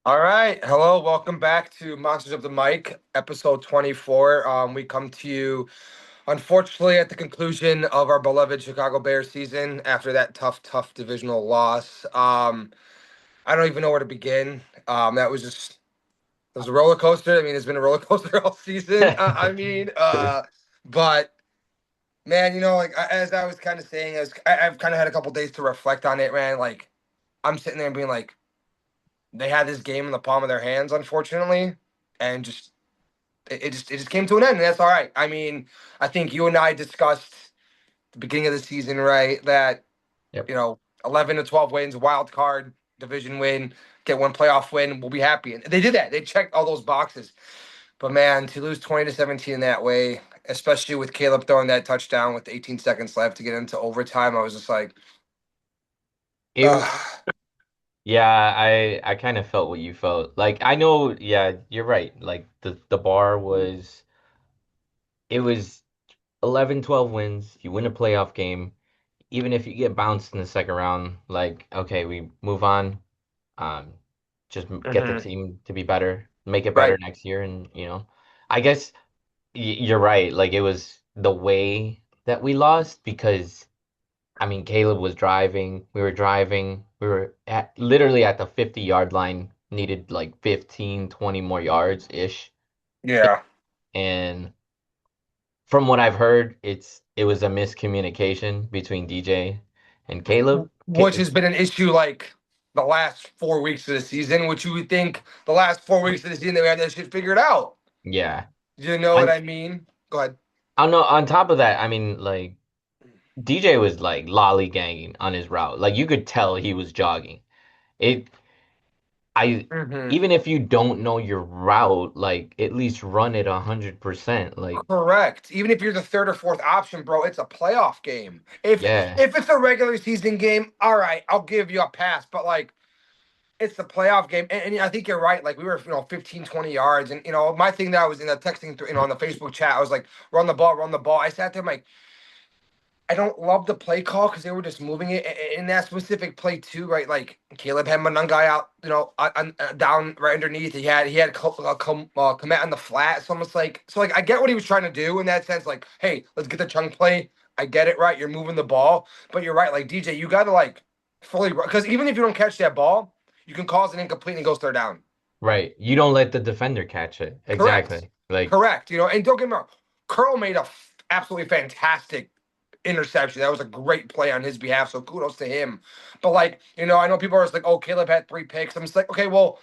All right. Hello. Welcome back to Monsters of the Mic, episode 24. We come to you, unfortunately, at the conclusion of our beloved Chicago Bears season after that tough divisional loss. I don't even know where to begin. That was just, it was a roller coaster. I mean, it's been a roller coaster all season. But man, as I was kind of saying, I've kind of had a couple days to reflect on it, man. Like, I'm sitting there and being like, they had this game in the palm of their hands, unfortunately, and just it just came to an end, and that's all right. I mean, I think you and I discussed the beginning of the season, right? That Yep. 11 to 12 wins, wild card, division win, get one playoff win, we'll be happy. And they did that. They checked all those boxes. But man, to lose 20 to 17 in that way, especially with Caleb throwing that touchdown with 18 seconds left to get into overtime, I was just like, It ugh. yeah, I kind of felt what you felt. Like I know, yeah, you're right. Like the bar was it was 11, 12 wins. You win a playoff game. Even if you get bounced in the second round, like okay, we move on. Um just get the Mhm. team to be better, make it better Right. next year and I guess you're right. Like it was the way that we lost because I mean, Caleb was driving. We were driving. We were literally at the 50-yard line, needed like 15, 20 more yards ish. Yeah. And from what I've heard, it was a miscommunication between DJ and Caleb. Which has been an issue like the last 4 weeks of the season, which you would think the last 4 weeks of the season they had that shit figured out. Yeah. You know what On I mean? Go ahead. on top of that, I mean, like DJ was like lollygagging on his route. Like you could tell he was jogging. It I Hmm. Even if you don't know your route, like at least run it 100%. Like, Correct. Even if you're the third or fourth option, bro, it's a playoff game. If yeah, if it's a regular season game, all right, I'll give you a pass. But like it's the playoff game. And I think you're right. Like we were, 15, 20 yards. And my thing that I was in the texting, on the Facebook chat, I was like, run the ball, run the ball. I sat there, I'm like, I don't love the play call because they were just moving it in that specific play too, right? Like Caleb had Manungai out, down right underneath. He had Komet on the flat. So almost like I get what he was trying to do in that sense. Like, hey, let's get the chunk play. I get it, right? You're moving the ball, but you're right. Like DJ, you got to like fully because even if you don't catch that ball, you can cause an incomplete and it goes third down. right. You don't let the defender catch it. Correct, Exactly. Like, correct. And don't get me wrong, Curl made a absolutely fantastic interception. That was a great play on his behalf. So kudos to him. But like, I know people are just like, oh, Caleb had 3 picks. I'm just like, okay, well,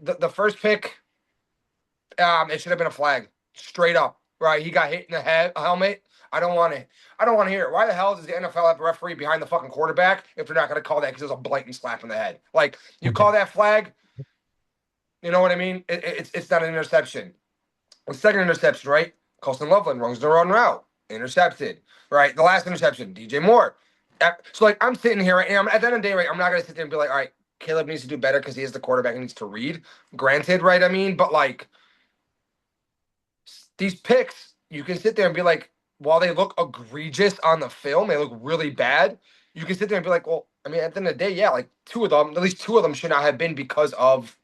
the first pick, it should have been a flag, straight up. Right? He got hit in the head, a helmet. I don't want to. I don't want to hear it. Why the hell does the NFL have a referee behind the fucking quarterback if they're not going to call that because it was a blatant slap in the head? Like you call that flag, you know what I mean? It's not an interception. The second interception, right? Colston Loveland runs the run route, intercepted. Right, the last interception, DJ Moore. So like I'm sitting here right now. At the end of the day, right, I'm not gonna sit there and be like, all right, Caleb needs to do better because he is the quarterback and needs to read. Granted, right? I mean, but like these picks, you can sit there and be like, while they look egregious on the film, they look really bad. You can sit there and be like, well, I mean, at the end of the day, yeah, like two of them, at least two of them should not have been because of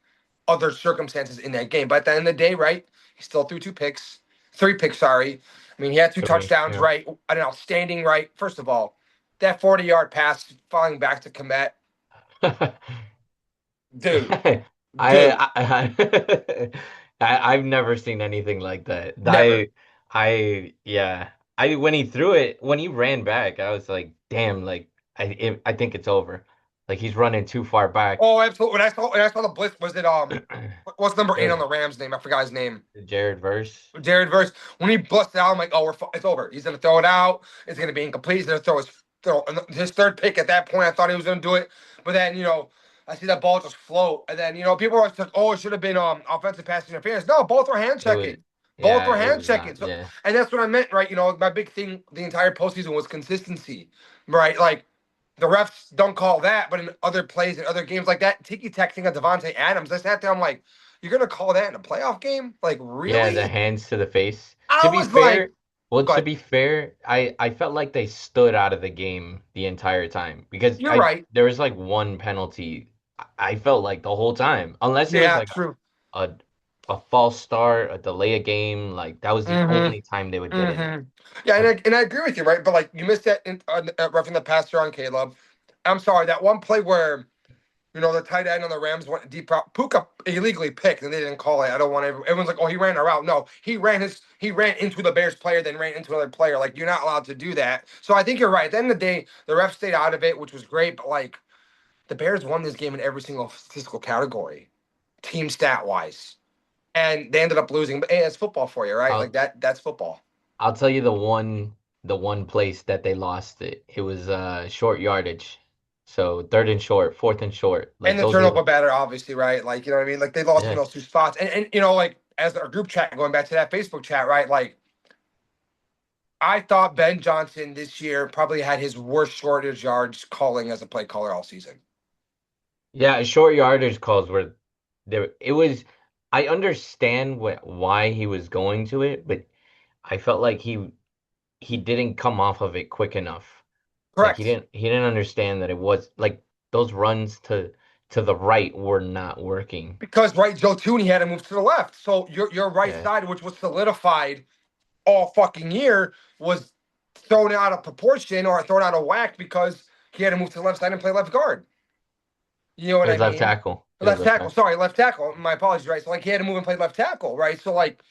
other circumstances in that game. But at the end of the day, right, he still threw 2 picks, 3 picks, sorry. I mean, he had two three. touchdowns, Yeah. right? An outstanding, right? First of all, that 40-yard pass falling back to Komet, dude, I, dude, I've never seen anything like that. never. Yeah. I when he threw it, when he ran back, I was like, damn, like I think it's over. Like he's running too far back. Oh, absolutely. When I saw the blitz, was it what's number It 8 was on the Rams name? I forgot his name. Jared Verse. Jared Verse. When he busted out, I'm like, oh, it's over. He's gonna throw it out. It's gonna be incomplete. He's gonna throw his third pick. At that point, I thought he was gonna do it, but then I see that ball just float, and then people are like, oh, it should have been offensive pass interference. No, both were hand It was checking. Both yeah, were it hand was not. checking. So, Yeah. and that's what I meant, right? My big thing the entire postseason was consistency, right? Like the refs don't call that, but in other plays and other games like that, ticky texting at Devontae Adams, I sat there, I'm like, you're gonna call that in a playoff game? Like Yeah, the really? hands to the face. To I be was like, fair, well, go to ahead. be fair, I felt like they stood out of the game the entire time because You're I right. there was like one penalty. I felt like the whole time, unless it was Yeah, like true. a a false start, a delay a game, like that was the only Mm-hmm. time they would get in there. Mm-hmm. Yeah, and But I agree with you, right? But like you missed that roughing the passer on Caleb. I'm sorry, that one play where the tight end on the Rams went deep route. Puka illegally picked, and they didn't call it. I don't want everyone's like, oh, he ran a route. No, he ran into the Bears player, then ran into another player. Like you're not allowed to do that. So I think you're right. At the end of the day, the refs stayed out of it, which was great. But like the Bears won this game in every single statistical category, team stat wise, and they ended up losing. But hey, that's football for you, right? Like I'll that's football. I'll tell you the one place that they lost it. It was short yardage. So third and short, fourth and short. And Like the those are turnover the batter, obviously, right? Like, you know what I mean? Like, they lost in yeah. those two spots. And like, as our group chat, going back to that Facebook chat, right? Like, I thought Ben Johnson this year probably had his worst shortage yards calling as a play caller all season. Yeah, short yardage calls were there. It was I understand why he was going to it, but I felt like he didn't come off of it quick enough. Like Correct. he didn't understand that it was like those runs to the right were not working. Because, right, Joe Tooney had to move to the left. So your right Yeah. side, which was solidified all fucking year, was thrown out of proportion or thrown out of whack because he had to move to the left side and play left guard. You know It what I was left mean? tackle. It was Left left tackle. tackle. Sorry, left tackle. My apologies, right? So like he had to move and play left tackle, right? So like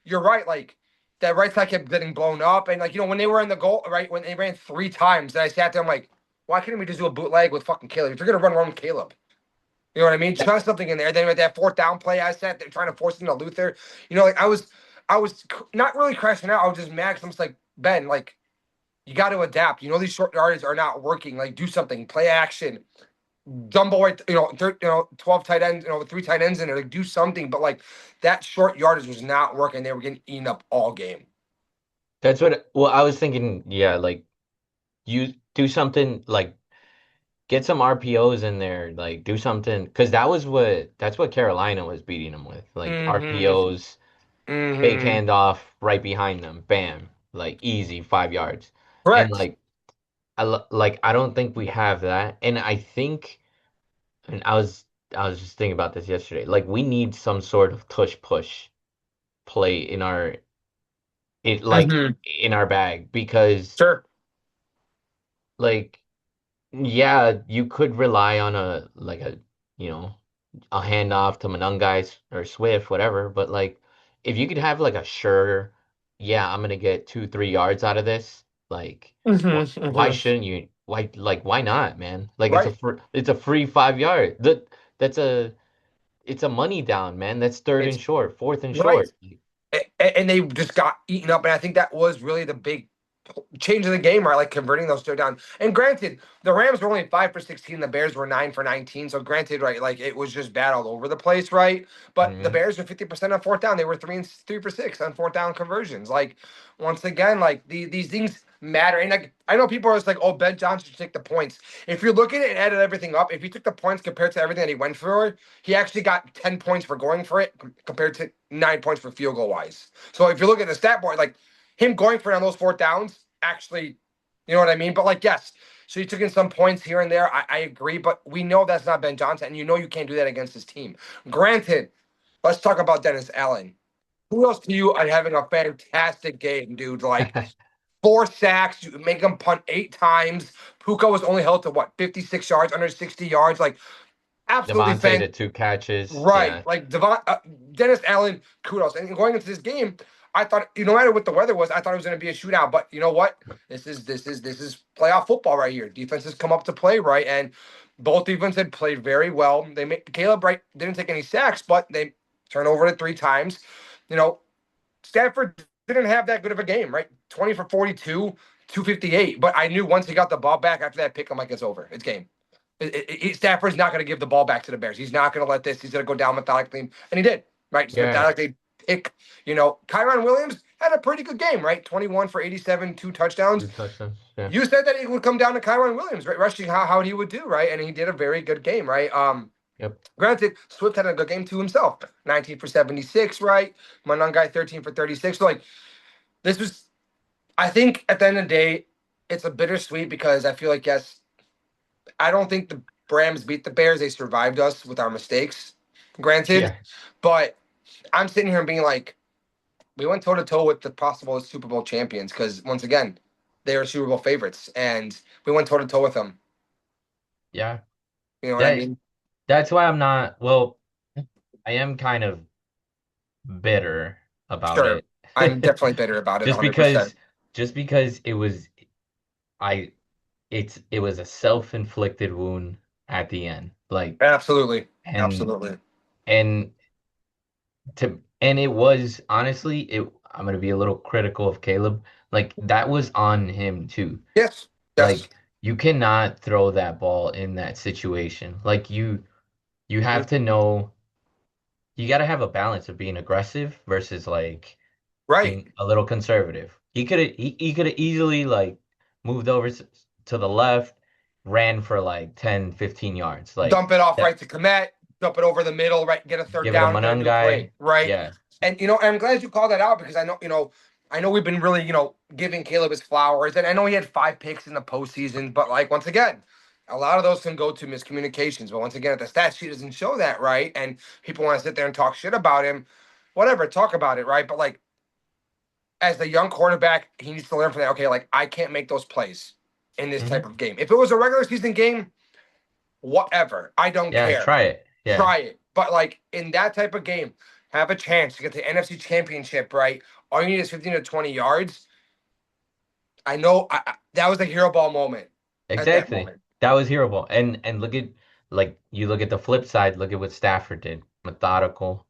you're right, like that right side kept getting blown up. And like, when they were in the goal, right, when they ran 3 times, and I sat there, I'm like, why couldn't we just do a bootleg with fucking Caleb? If you're gonna run with Caleb. You know what I mean? Try something in there. Then with that fourth down play, I sat there trying to force into Luther. Like I was not really crashing out. I was just mad 'cause I'm just like, Ben, like, you got to adapt. These short yards are not working. Like, do something. Play action. Dumbo, right, 12 tight ends, three tight ends in there, like do something. But like that short yardage was not working. They were getting eaten up all game. That's what well I was thinking, yeah, like you do something like get some RPOs in there, like do something because that's what Carolina was beating them with. Like Mm-hmm. RPOs, fake Mm-hmm. handoff right behind them, bam, like easy 5 yards. And Correct. like I don't think we have that. And I think and I was just thinking about this yesterday. Like we need some sort of tush push play Mm-hmm. in our bag because Sure. like yeah, you could rely on you know, a handoff to Manungai or Swift, whatever. But like, if you could have like a sure, yeah, I'm gonna get 2, 3 yards out of this. Like, Mm-hmm. why Mm-hmm. shouldn't you? Why not, man? Like, Right. it's a free 5 yard. That's it's a money down, man. That's third and It's short, fourth and right. short. And they just got eaten up. And I think that was really the big change of the game, right? Like converting those third down. And granted, the Rams were only 5 for 16, the Bears were 9 for 19. So granted, right, like it was just bad all over the place, right? But the Hmm. Bears were 50% on fourth down. They were 3 for 6 on fourth down conversions. Like once again, like these things matter. And like I know people are just like, oh, Ben Johnson should take the points. If you're looking at it and added everything up, if he took the points compared to everything that he went for, he actually got 10 points for going for it compared to 9 points for field goal wise. So if you look at the stat board, like him going for it on those fourth downs, actually, you know what I mean? But like, yes, so he took in some points here and there. I agree, but we know that's not Ben Johnson, and you can't do that against his team. Granted, let's talk about Dennis Allen. Who else to you are having a fantastic game, dude? Like 4 sacks, you make him punt 8 times. Puka was only held to what, 56 yards, under 60 yards. Like absolutely Devontae fantastic. the 2 catches. Right. Yeah. Like Dennis Allen, kudos. And going into this game, I thought, no matter what the weather was, I thought it was going to be a shootout. But you know what? This is playoff football right here. Defenses come up to play right, and both defenses had played very well. They made Caleb Wright didn't take any sacks, but they turned over it 3 times. You know, Stanford didn't have that good of a game, right? 20 for 42, 258. But I knew once he got the ball back after that pick, I'm like, it's over. It's game. Stafford's not going to give the ball back to the Bears. He's not going to let this. He's going to go down methodically, and he did. Right, just Yeah. methodically pick. Kyron Williams had a pretty good game. Right, 21 for 87, 2 touchdowns. 2 touchdowns. Yeah. You said that it would come down to Kyron Williams, right? Rushing how he would do, right? And he did a very good game, right? Yep. Granted, Swift had a good game to himself. 19 for 76, right? Manungai 13 for 36. So like this was, I think at the end of the day, it's a bittersweet because I feel like yes, I don't think Rams beat the Bears. They survived us with our mistakes, granted. Yeah. But I'm sitting here and being like, we went toe to toe with the possible Super Bowl champions because once again, they are Super Bowl favorites, and we went toe to toe with them. Yeah. You know what I That mean? that's why I'm not, well, I am kind of bitter about Sure. it. I'm definitely bitter about it, Just 100%. because just because I it was a self-inflicted wound at the end. Like Absolutely. and Absolutely. and and it was honestly it I'm gonna be a little critical of Caleb. Like that was on him too. Yes. Yes. Like you cannot throw that ball in that situation. Like you have to know you got to have a balance of being aggressive versus like Right. being a little conservative. He could have easily like moved over to the left, ran for like 10, 15 yards. Like Dump it off that right to Komet, dump it over the middle, right, get a third give it a down and get a Manan new play, guy. right? Yeah. And I'm glad you called that out because I know we've been really, giving Caleb his flowers, and I know he had 5 picks in the postseason, but like once again, a lot of those can go to miscommunications. But once again, if the stat sheet doesn't show that, right, and people want to sit there and talk shit about him, whatever, talk about it, right? But like as the young quarterback, he needs to learn from that. Okay, like I can't make those plays in this Hmm. type of game. If it was a regular season game, whatever. I don't Yeah, care. try it. Yeah. Try it. But like in that type of game, have a chance to get the NFC Championship, right? All you need is 15 to 20 yards. I know that was a hero ball moment at that Exactly. moment. That was hearable. And look at like you look at the flip side, look at what Stafford did. Methodical,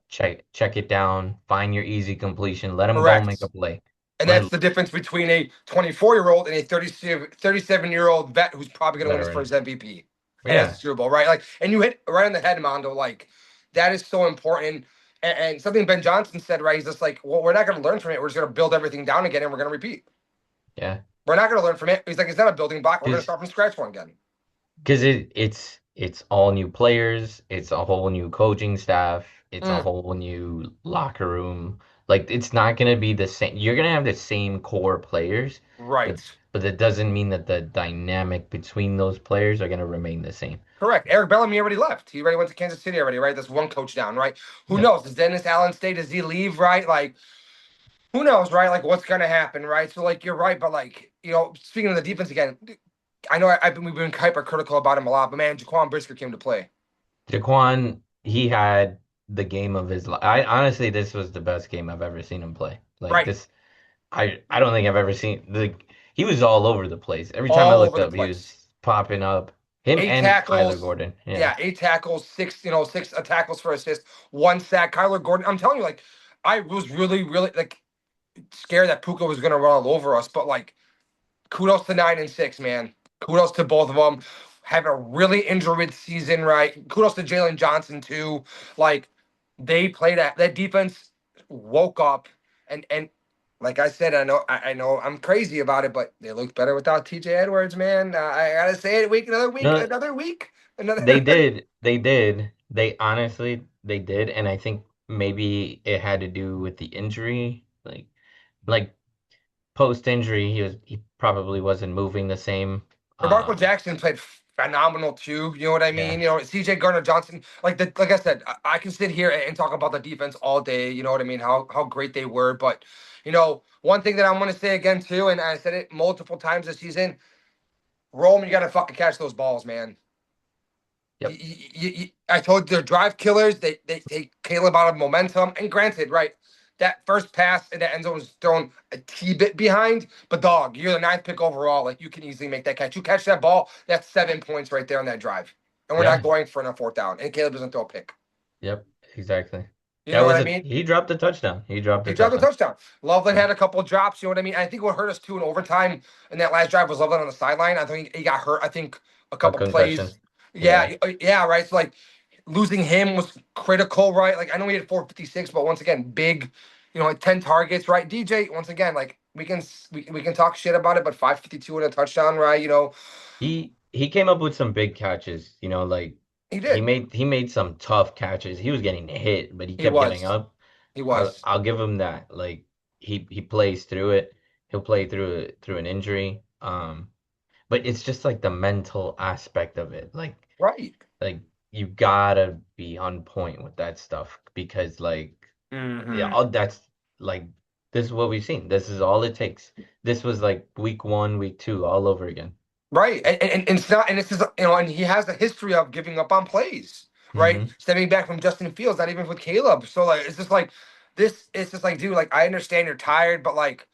check it down, find your easy completion, let him go make Correct. a play. And Let that's the difference between a 24-year-old and a 37-year-old vet who's probably going to win his veteran. first MVP. And that's the Yeah. Super Bowl, right? Like, and you hit right on the head, Mondo. Like, that is so important. And something Ben Johnson said, right? He's just like, well, we're not going to learn from it. We're just going to build everything down again and we're going to repeat. Yeah. We're not going to learn from it. He's like, it's not a building block. We're going to Because start from scratch one again. because it's all new players, it's a whole new coaching staff, it's a Mm, whole new locker room. Like it's not gonna be the same. You're gonna have the same core players, but right. but that doesn't mean that the dynamic between those players are gonna remain the same. Correct. Eric Bellamy already left. He already went to Kansas City already, right? That's one coach down, right? Who Yep. knows? Does Dennis Allen stay? Does he leave, right? Like, who knows, right? Like, what's going to happen, right? So, like, you're right. But, like, speaking of the defense again, I know we've been hypercritical about him a lot, but man, Jaquan Brisker came to play. Jaquan, he had the game of his life. I honestly, this was the best game I've ever seen him play. Like Right. this, I don't think I've ever seen he was all over the place. Every time I All looked over the up, he place. was popping up. Him Eight and Kyler tackles. Gordon. Yeah. Yeah, 8 tackles, six tackles for assist, 1 sack. Kyler Gordon. I'm telling you, like, I was really, really, like, scared that Puka was going to run all over us, but, like, kudos to 9 and 6, man. Kudos to both of them. Having a really injured season, right? Kudos to Jalen Johnson too. Like they played that defense woke up and like I said, I know I'm crazy about it, but they looked better without TJ Edwards, man. I gotta say it No, another week, another. they did. They did. They honestly they did, and I think maybe it had to do with the injury. Like post injury, he probably wasn't moving the same. Marco Um, Jackson played phenomenal too. You know what I yeah. mean? CJ Gardner Johnson, like I said, I can sit here and talk about the defense all day. You know what I mean? How great they were. But one thing that I'm gonna say again too, and I said it multiple times this season, Rome, you gotta fucking catch those balls, man. Yep. I told you they're drive killers. They take Caleb out of momentum. And granted, right, that first pass in the end zone was thrown a T-bit behind. But dog, you're the ninth pick overall. Like you can easily make that catch. You catch that ball, that's 7 points right there on that drive. And we're not Yeah. going for a fourth down. And Caleb doesn't throw a pick. Yep. Exactly. You That know what was I a mean? he dropped a touchdown. He dropped He a dropped a touchdown. touchdown. Loveland Yeah. had a couple drops. You know what I mean? I think what hurt us too in overtime in that last drive was Loveland on the sideline. I think he got hurt. I think a A couple concussion. plays. Yeah. Yeah, yeah, right. So like losing him was critical, right? Like I know he had 456, but once again, big, like 10 targets, right? DJ, once again, like we can talk shit about it, but 552 and a touchdown, right? He came up with some big catches, like He he did. made some tough catches. He was getting hit, but he He kept getting was. up. He I'll was. I'll give him that. Like he plays through it. He'll play through an injury. But it's just like the mental aspect of it. Like Right. Like you gotta be on point with that stuff because like yeah, Hmm. all that's like this is what we've seen. This is all it takes. This was like week one, week two, all over again. Right. And it's not, and this is, and he has a history of giving up on plays, right? Hmm. Stemming back from Justin Fields, not even with Caleb. So like, it's just like this. It's just like, dude, like I understand you're tired, but like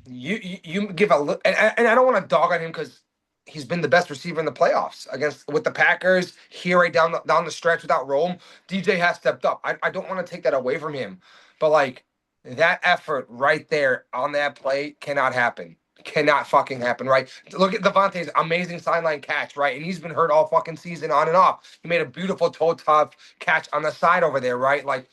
you give a look, and I don't want to dog on him because he's been the best receiver in the playoffs against with the Packers here right down the stretch without Rome. DJ has stepped up. I don't want to take that away from him, but like that effort right there on that play cannot happen. Cannot fucking happen, right? Look at Devontae's amazing sideline catch, right? And he's been hurt all fucking season on and off. He made a beautiful toe tough catch on the side over there, right? Like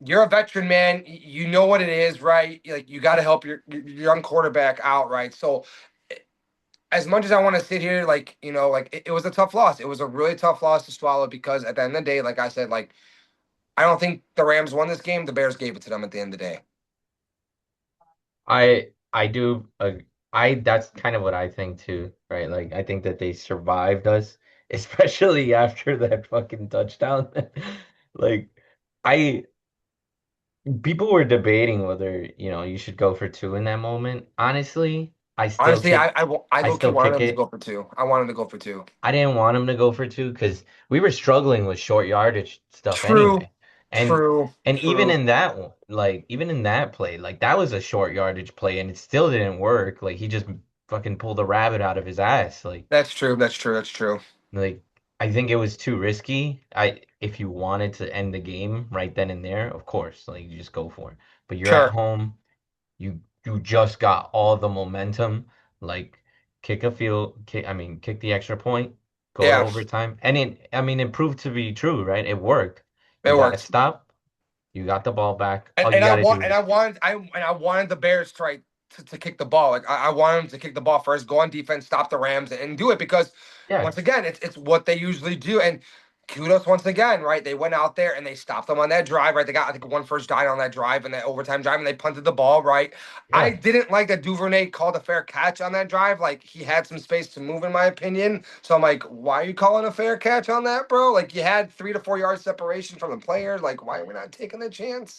you're a veteran, man. You know what it is, right? Like you got to help your young quarterback out, right? So as much as I want to sit here, like like it was a tough loss. It was a really tough loss to swallow because at the end of the day, like I said, like I don't think the Rams won this game. The Bears gave it to them at the end of the day. I do I that's kind of what I think too, right? Like I think that they survived us, especially after that fucking touchdown. Like I people were debating whether, you should go for two in that moment. Honestly, Honestly, I I low key still wanted kick them to it. go for two. I wanted to go for two. I didn't want him to go for two because we were struggling with short yardage stuff True, anyway. And true, and even true. in that one, like even in that play, like that was a short yardage play and it still didn't work. Like he just fucking pulled a rabbit out of his ass. That's true. That's true. That's true. Like I think it was too risky. If you wanted to end the game right then and there, of course, like you just go for it. But you're at Sure. home. You just got all the momentum. Like kick the extra point, go to Yeah, overtime. And it proved to be true, right? It worked. it You got to worked. stop. You got the ball back. And, All you and I got to want do and is, I wanted the Bears to right to kick the ball. Like I wanted them to kick the ball first, go on defense, stop the Rams, and do it because yeah, once again, it's what they usually do. And kudos once again, right? They went out there and they stopped them on that drive, right? They got I think one first down on that drive and that overtime drive, and they punted the ball, right? I yeah. didn't like that Duvernay called a fair catch on that drive. Like he had some space to move, in my opinion. So I'm like, why are you calling a fair catch on that, bro? Like you had 3 to 4 yards separation from the player. Like why are we not taking the chance?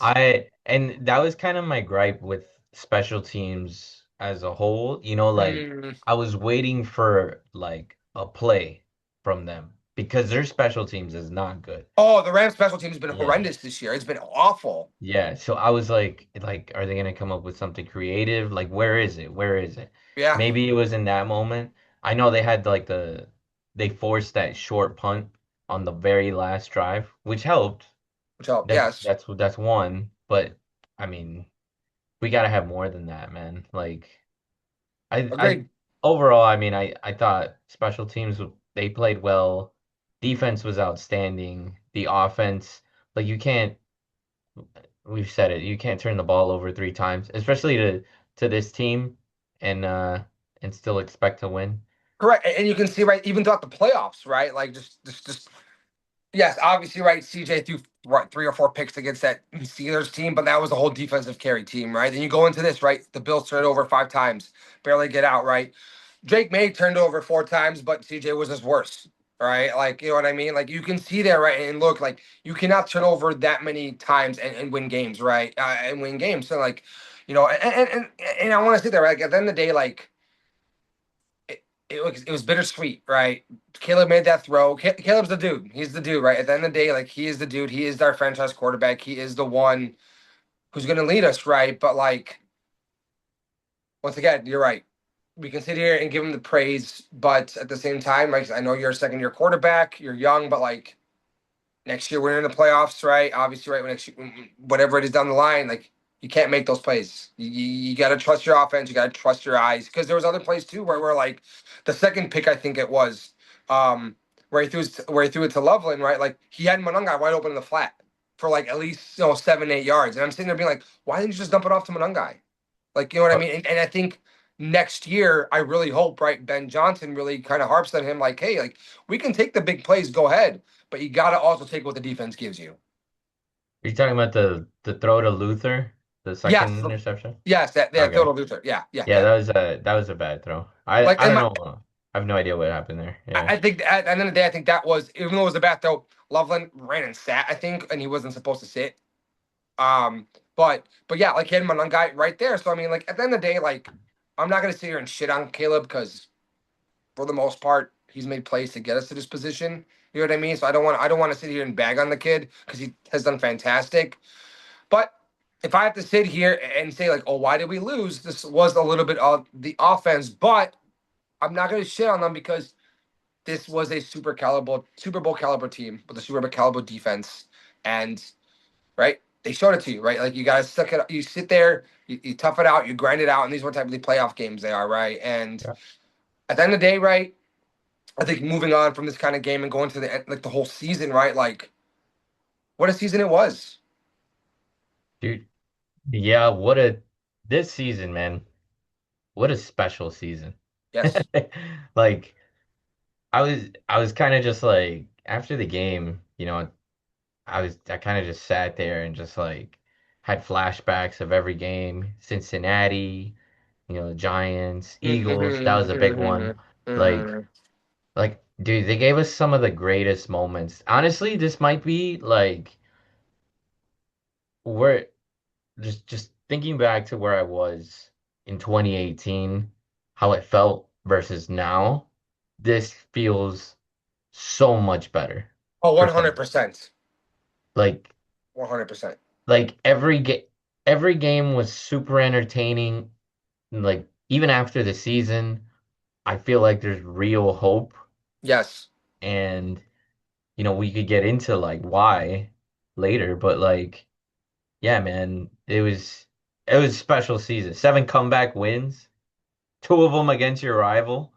And that was kind of my gripe with special teams as a whole. Like Mm. I was waiting for like a play from them because their special teams is not good. Oh, the Rams special team has been Yeah. horrendous this year. It's been awful. Yeah, so I was like, are they gonna come up with something creative? Like, where is it? Where is it? Yeah, Maybe it was in that moment. I know they had they forced that short punt on the very last drive, which helped. which helped. That's Yes, that's that's one, but I mean, we gotta have more than that, man. Like, I agreed. overall, I mean, I thought special teams they played well, defense was outstanding, the offense, like you can't. We've said it. You can't turn the ball over three times, especially to this team, and uh and still expect to win. Correct. And you can see right even throughout the playoffs, right? Like just yes, obviously, right. CJ threw what 3 or 4 picks against that Steelers team, but that was a whole defensive carry team, right? Then you go into this, right? The Bills turned over 5 times, barely get out, right? Drake May turned over 4 times, but CJ was his worst, right? Like you know what I mean? Like you can see there, right? And look, like you cannot turn over that many times and win games, right? And win games. So like, and I want to sit there, right? Like at the end of the day, like it was bittersweet, right? Caleb made that throw. Caleb's the dude. He's the dude, right? At the end of the day, like he is the dude. He is our franchise quarterback. He is the one who's going to lead us, right? But like once again, you're right. We can sit here and give him the praise, but at the same time, like I know you're a second year quarterback. You're young, but like next year we're in the playoffs, right? Obviously, right? Next year, whatever it is down the line, like you can't make those plays. You got to trust your offense. You got to trust your eyes because there was other plays too where we're like the second pick, I think it was, where he threw it to Loveland, right? Like he had Monungai wide open in the flat for like at least 7, 8 yards, and I'm sitting there being like, why didn't you just dump it off to Monungai? Like you know what I But mean? And I think next year, I really hope, right? Ben Johnson really kind of harps on him, like, hey, like we can take the big plays, go ahead, but you got to also take what the defense gives you. are you talking about the throw to Luther, the second Yes, interception? yes, that Okay. Theodore Luther. Yeah, yeah, Yeah, yeah. that was a bad throw. I Like, I in don't my know. I have no idea what happened there. Yeah. I think at the end of the day, I think that was, even though it was a bat throw, Loveland ran and sat, I think, and he wasn't supposed to sit. Um, but yeah, like he had him on guy right there. So I mean, like at the end of the day, like I'm not gonna sit here and shit on Caleb because for the most part, he's made plays to get us to this position. You know what I mean? So I don't want to sit here and bag on the kid because he has done fantastic. But if I have to sit here and say like, oh, why did we lose? This was a little bit of the offense, but I'm not gonna shit on them because this was a Super Bowl caliber team with a Super Bowl caliber defense, and right, they showed it to you, right? Like you guys suck it. You sit there, you tough it out, you grind it out, and these are what type of the playoff games they are, right? And Yeah. at the end of the day, right, I think moving on from this kind of game and going to the whole season, right? Like what a season it was. Dude, yeah, what a this season, man. What a special season. Yes. Like I was kind of just like after the game, I kind of just sat there and just like had flashbacks of every game. Cincinnati, Giants, Eagles, that was a big one. Like dude, they gave us some of the greatest moments. Honestly, this might be like where just thinking back to where I was in 2018, how it felt versus now, this feels so much better Oh, for some. 100%. Like 100%. like every game was super entertaining. Like even after the season, I feel like there's real hope, Yes. and we could get into like why later, but like yeah, man, it was a special season. 7 comeback wins, two of them against your rival.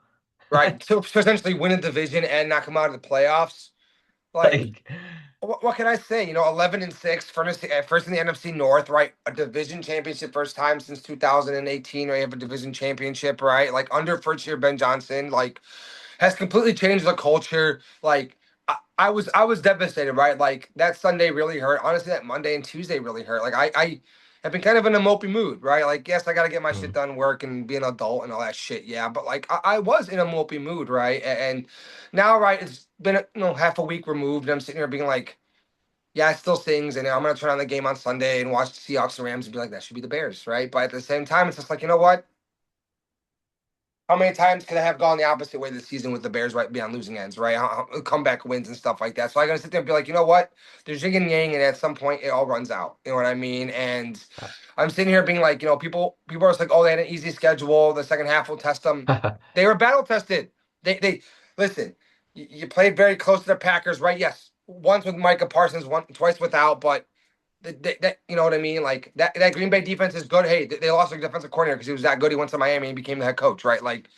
Right. To essentially win a division and not come out of the playoffs. Like Like, what can I say? 11-6, first in the NFC North, right? A division championship, first time since 2018, where you have a division championship, right? Like under first year Ben Johnson, like has completely changed the culture. Like I was devastated, right? Like that Sunday really hurt. Honestly, that Monday and Tuesday really hurt. Like I have been kind of in a mopey mood, right? Like yes, I got to get my shit mm, done, work and be an adult and all that shit. Yeah, but like I was in a mopey mood, right? And now, right, it's been half a week removed, and I'm sitting here being like, yeah, it still stings, and I'm gonna turn on the game on Sunday and watch the Seahawks and Rams and be like, that should be the Bears, right? But at the same time, it's just like, you know what? How many times could I have gone the opposite way this season with the Bears right be on losing ends, right? Comeback wins and stuff like that. So I gotta sit there and be like, you know what? There's yin and yang, and at some point it all runs out. You know what I mean? And I'm sitting here being like, people are just like, oh, they had an easy schedule. The second half will test them. They were battle tested. They listen. You played very close to the Packers, right? Yes, once with Micah Parsons, twice without, but that you know what I mean? Like that Green Bay defense is good. Hey, they lost their defensive coordinator because he was that good. He went to Miami and became the head coach, right? Like,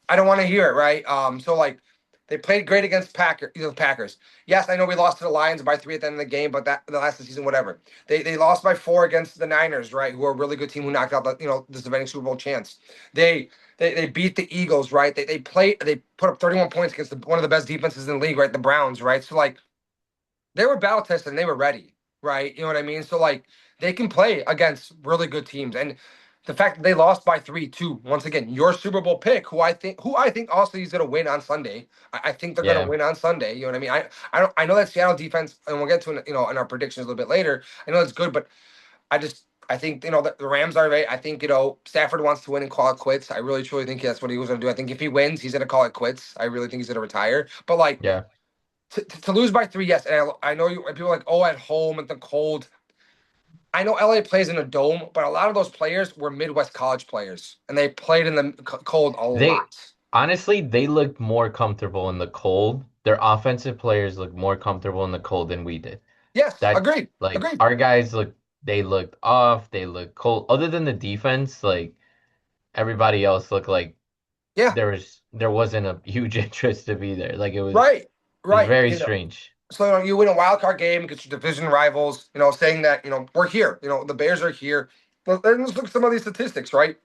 I don't want to hear it, right? So like they played great against the Packers. Yes, I know we lost to the Lions by 3 at the end of the game, but that the last of the season, whatever. They lost by 4 against the Niners, right? Who are a really good team who knocked out this defending Super Bowl chance. They they beat the Eagles, right? They put up 31 points against one of the best defenses in the league, right? The Browns, right? So like they were battle tested and they were ready, right? You know what I mean? So like they can play against really good teams. And the fact that they lost by 3-2, once again, your Super Bowl pick, who I think also is gonna win on Sunday. I think they're gonna yeah, win on Sunday. You know what I mean? I know that Seattle defense, and we'll get to it, in our predictions a little bit later. I know it's good, but I think the Rams are right. I think Stafford wants to win and call it quits. I really truly think that's what he was gonna do. I think if he wins, he's gonna call it quits. I really think he's gonna retire. But like yeah. to lose by 3, yes, and I know people are like, oh, at home at the cold. I know LA plays in a dome, but a lot of those players were Midwest college players, and they played in the cold a They lot. honestly they looked more comfortable in the cold. Their offensive players looked more comfortable in the cold than we did. Yes, That agreed, like agreed. our guys looked off, they looked cold. Other than the defense, like everybody else looked like Yeah, there wasn't a huge interest to be there. Like it was right, it was right. very strange. So you win a wild card game against your division rivals. Saying that we're here. The Bears are here. But then let's look at some of these statistics, right?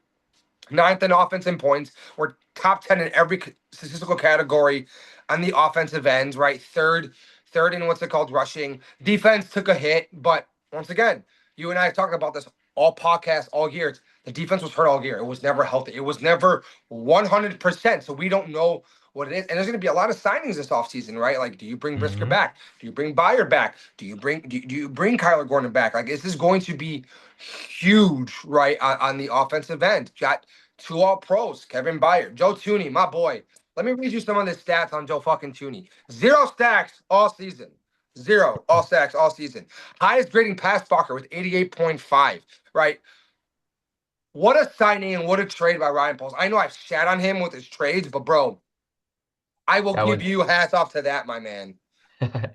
Ninth in offense in points. We're top 10 in every statistical category on the offensive ends, right? Third in what's it called, rushing. Defense took a hit, but once again, you and I talked about this all podcasts, all years. The defense was hurt all year. It was never healthy. It was never 100%. So we don't know what it is. And there's going to be a lot of signings this offseason, right? Like, do you bring Brisker Hmm. back? Do you bring Byer back? Do you bring Kyler Gordon back? Like, is this going to be huge, right, on the offensive end? Got two all pros, Kevin Byer, Joe Tooney, my boy. Let me read you some of the stats on Joe fucking Tooney. Zero stacks all season. Zero all sacks all season. Highest grading pass blocker with 88.5, right? What a signing and what a trade by Ryan Poles. I know I've shat on him with his trades, but bro, I will That give one, you hats off to that, my man. that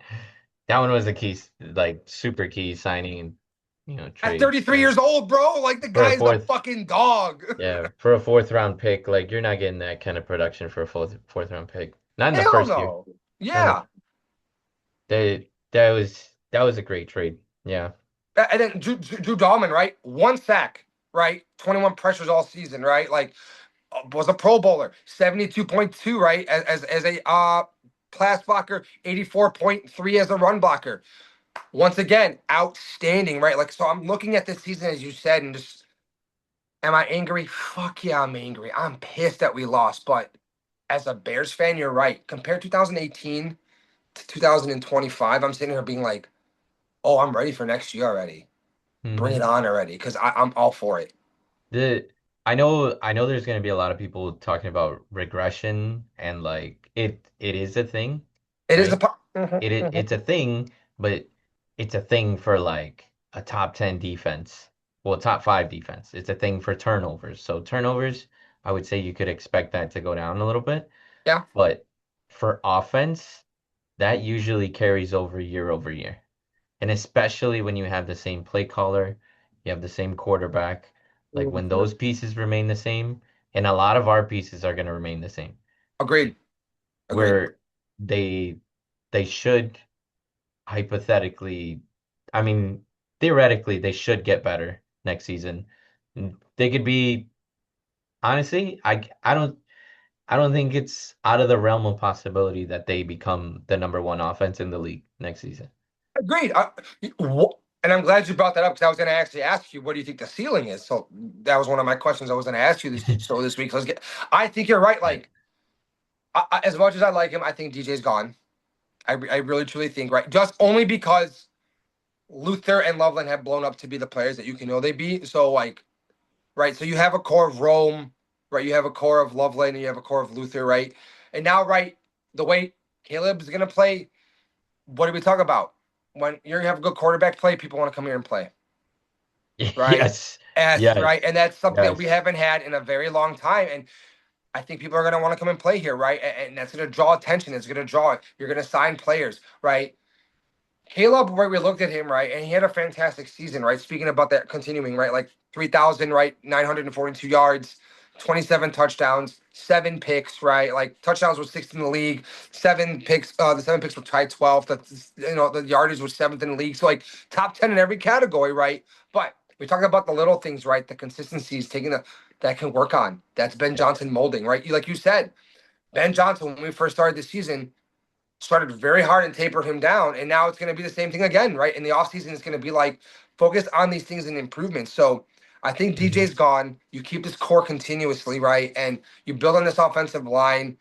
one was a key, like super key signing and At trade 33 years old, bro, like the for a guy is a fourth. fucking dog. Yeah, for a fourth round pick, like you're not getting that kind of production for a fourth round pick. Not in the Hell first year. no. Not in the Yeah. that was a great trade. Yeah. And then Drew Dahlman, right? One sack, right? 21 pressures all season, right? Like, was a Pro Bowler, 72.2, right? As a pass blocker, 84.3 as a run blocker. Once again, outstanding, right? Like, so I'm looking at this season, as you said, and just, am I angry? Fuck yeah, I'm angry. I'm pissed that we lost. But as a Bears fan, you're right. Compare 2018 to 2025, I'm sitting here being like, oh, I'm ready for next year already. Bring it Hmm. on already, because I'm all for it. The I know there's gonna be a lot of people talking about regression and like it is a thing, It is a right? po- Mhm, mhm. It's a thing, but it's a thing for like a top 10 defense. Well, top 5 defense. It's a thing for turnovers. So turnovers, I would say you could expect that to go down a little bit. Yeah. But for offense, that usually carries over year. And especially when you have the same play caller, you have the same quarterback, like when Mhm. those pieces remain the same, and a lot of our pieces are going to remain the same. Agreed. Agreed. Where they they should hypothetically, I mean, theoretically, they should get better next season. They could be, honestly, I don't think it's out of the realm of possibility that they become the number one offense in the league next season. Agreed. And I'm glad you brought that up because I was going to actually ask you, what do you think the ceiling is? So that was one of my questions I was going to ask you this week. I think you're right. Right. Like, as much as I like him, I think DJ's gone. I really truly think, right, just only because Luther and Loveland have blown up to be the players that you can know they be. So like, right. So you have a core of Rome, right? You have a core of Loveland, and you have a core of Luther, right? And now, right, the way Caleb's going to play. What do we talk about? When you have a good quarterback play, people want to come here and play, right? Yes. Right, Yes. and that's something that we Yes. haven't had in a very long time. And I think people are going to want to come and play here, right? And that's going to draw attention. It's going to draw. You're going to sign players, right? Caleb, where we looked at him, right, and he had a fantastic season, right? Speaking about that continuing, right, like 3,000, right, 942 yards, 27 touchdowns, 7 picks, right? Like touchdowns was sixth in the league, 7 picks. The 7 picks were tied 12th. The yardage was seventh in the league. So like top 10 in every category, right? But we talking about the little things, right? The consistencies taking that can work on. That's Ben Yep. Johnson molding, right? Like you said, Ben Johnson when we first started this season started very hard and tapered him down. And now it's going to be the same thing again, right? In the offseason, it's going to be like focus on these things and improvements. So I think Hmm. DJ's gone. You keep this core continuously, right? And you build on this offensive line.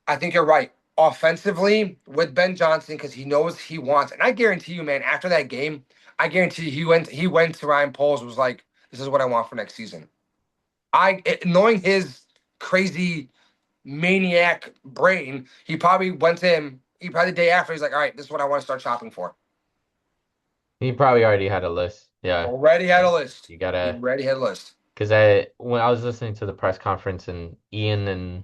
I think you're right. Offensively with Ben Johnson, because he knows he wants. And I guarantee you, man, after that game, I guarantee you he went to Ryan Poles and was like, this is what I want for next season. Knowing his crazy maniac brain, he probably went to him. He probably the day after, he's like, all right, this is what I want to start shopping for. He probably already had a list. Yeah. Already had a Like list. you He gotta, already had a list. because I when I was listening to the press conference and Ian and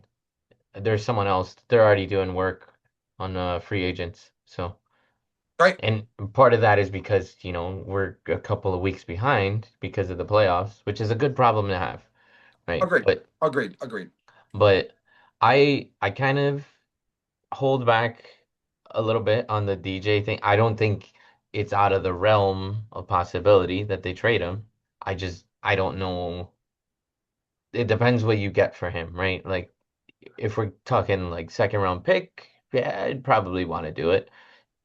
there's someone else, they're already doing work on free agents. So, Right? and part of that is because, we're a couple of weeks behind because of the playoffs, which is a good problem to have, right? Agreed. But Agreed. Agreed. but I kind of hold back a little bit on the DJ thing. I don't think it's out of the realm of possibility that they trade him. I don't know. It depends what you get for him, right? Like if we're talking like second round pick, yeah, I'd probably want to do it.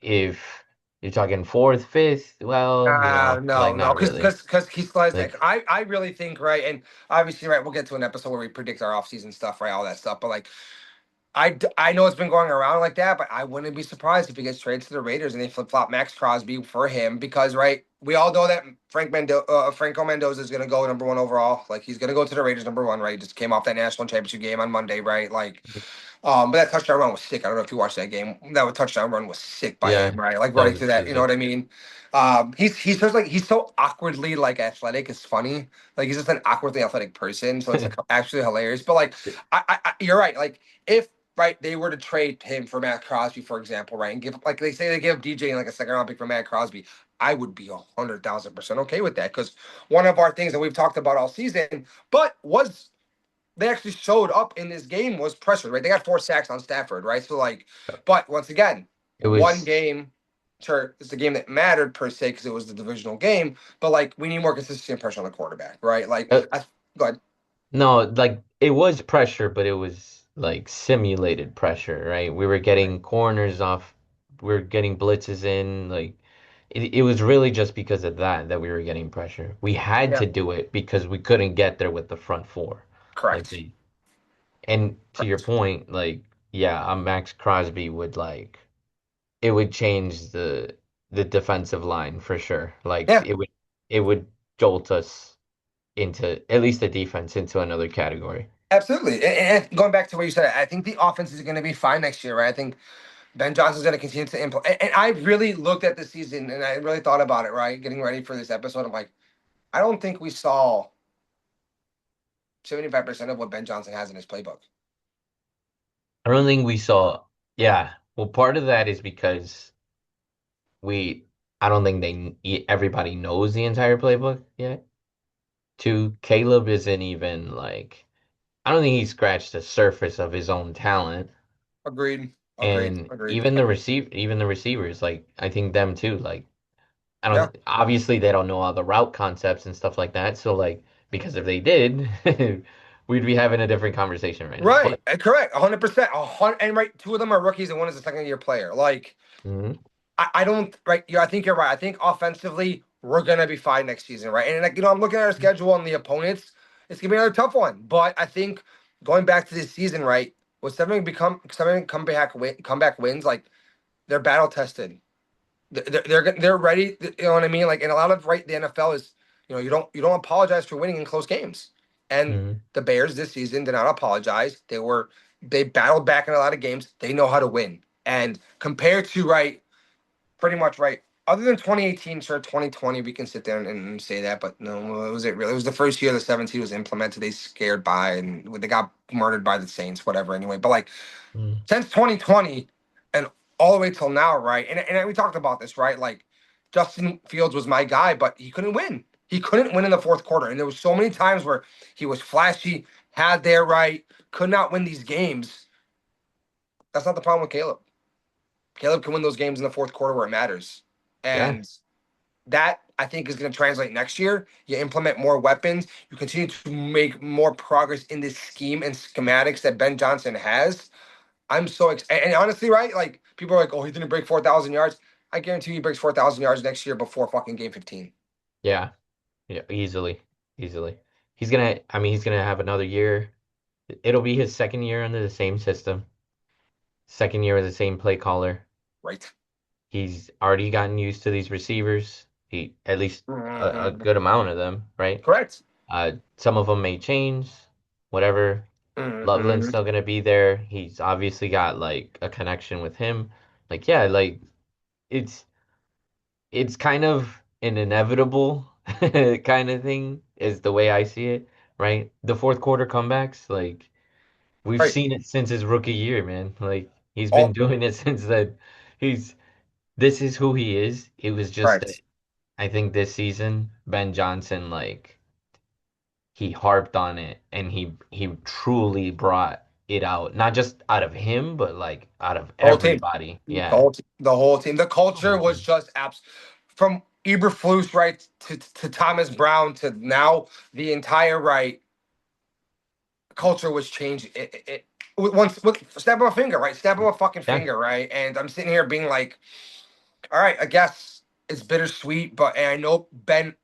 If you're talking fourth, fifth, well, No, like no, not because really. because he slides that. Like I really think right, and obviously right. We'll get to an episode where we predict our offseason stuff, right? All that stuff, but like I know it's been going around like that, but I wouldn't be surprised if he gets traded to the Raiders and they flip flop Max Crosby for him because right, we all know that Franco Mendoza is going to go number one overall. Like he's going to go to the Raiders number one. Right, just came off that national championship game on Monday. Right, like but that touchdown run was sick. I don't know if you watched that game. That touchdown run was sick by Yeah, him, right? Like that running was through that. You know what sick. I mean? He's just like he's so awkwardly like athletic. It's funny. Like he's just an awkwardly athletic person. So it's like actually hilarious. But like you're right. Like if right they were to trade him for Matt Crosby, for example, right, and give like they say they give DJ like a second round pick for Matt Crosby. I would be 100,000% okay with that because one of our things that we've talked about all season, but was they actually showed up in this game was pressure, right? They got 4 sacks on Stafford, right? So like, but once again, It one was game, sure, it's the game that mattered per se because it was the divisional game. But like, we need more consistency and pressure on the quarterback, right? Like, uh, go ahead. no, like it was pressure, but it was like simulated pressure, right? We were Right. getting corners off, we were getting blitzes in, like it was really just because of that we were getting pressure. We had Yeah. to do it because we couldn't get there with the front four. Like Correct. they And to your Correct. point, like, yeah, Max Crosby would like it would change the defensive line for sure. Like Yeah. it would jolt us into at least the defense into another category. Absolutely. And going back to what you said, I think the offense is going to be fine next year, right? I think Ben Johnson's going to continue to implement. And I really looked at the season and I really thought about it, right? Getting ready for this episode. I'm like, I don't think we saw 75% of what Ben Johnson has in his playbook. I don't think we saw, yeah. Well, part of that is because we, I don't think everybody knows the entire playbook yet. Two, Caleb isn't even like, I don't think he scratched the surface of his own talent. Agreed. Agreed. And Agreed. even the Agreed. receivers, like I think them too. Like I Yeah. don't obviously they don't know all the route concepts and stuff like that. So like because if they did, we'd be having a different conversation right now. Right. But Correct. 100%. And right, two of them are rookies and one is a second year player. Like, mhm, I don't, right. Yeah, I think you're right. I think offensively, we're going to be fine next season, right? And, like, I'm looking at our schedule and the opponents. It's going to be another tough one. But I think going back to this season, right, with seven comeback wins, like, they're battle tested. They're ready. You know what I mean? Like, and a lot of right, the NFL is you don't apologize for winning in close games. And mhm, the Bears this season did not apologize. They battled back in a lot of games. They know how to win. And compared to right, pretty much right. Other than 2018, sure, 2020, we can sit there and say that, but no, was it really? It was the first year the 17 was implemented. They scared by and they got murdered by the Saints, whatever. Anyway, but like mhm. since 2020 and all the way till now, right? And we talked about this, right? Like Justin Fields was my guy, but he couldn't win. He couldn't win in the fourth quarter, and there was so many times where he was flashy, had their right, could not win these games. That's not the problem with Caleb. Caleb can win those games in the fourth quarter where it matters, Yeah, and that I think is going to translate next year. You implement more weapons. You continue to make more progress in this scheme and schematics that Ben Johnson has. I'm so excited. And honestly, right? Like people are like, "Oh, he didn't break 4,000 yards." I guarantee you he breaks 4,000 yards next year before fucking game 15. yeah, yeah, easily, easily. I mean, he's gonna have another year. It'll be his second year under the same system, second year with the same play caller. Right. He's already gotten used to these receivers. He at least a Mhm. good amount of them, right? Correct. Some of them may change, whatever. Loveland's Mhm. still gonna be there. He's obviously got like a connection with him. Like, yeah, like it's it's kind of an inevitable kind of thing, is the way I see it, right? The fourth quarter comebacks, like we've Right. seen it since his rookie year, man. Like he's been All doing it since that. He's This is who he is. It was just that correct. I think this season, Ben Johnson, like he harped on it and he truly brought it out. Not just out of him, but like out of The whole team. everybody. The Yeah. whole team. The whole team. The The culture whole was team. just abs from Eberflus right to Thomas Brown to now the entire right culture was changed. With snap of a finger, right? Snap of a fucking Yeah. finger, right? And I'm sitting here being like, all right, I guess it's bittersweet, but and I know Ben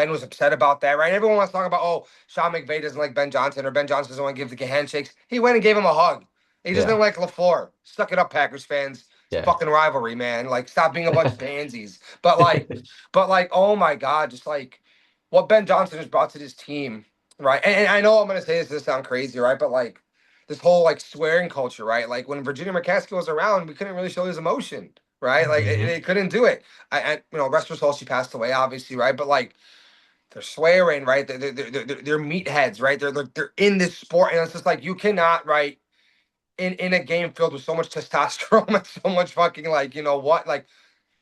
was upset about that, right? Everyone wants to talk about, oh, Sean McVay doesn't like Ben Johnson or Ben Johnson doesn't want to give the handshakes. He went and gave him a hug. He just Yeah. didn't like LaFleur. Suck it up, Packers fans. It's a Yeah. fucking rivalry, man. Like, stop being a bunch of pansies. But like, oh my god, just like what Ben Johnson has brought to this team, right? And I know I'm gonna say this sound crazy, right? But like this whole like swearing culture, right? Like when Virginia McCaskey was around, we couldn't really show his emotion, right? Like Hmm. they couldn't do it. Rest her soul, she passed away, obviously, right? But like they're swearing, right? They're meatheads, right? They're in this sport, and it's just like you cannot, right? In a game filled with so much testosterone and so much fucking like you know what like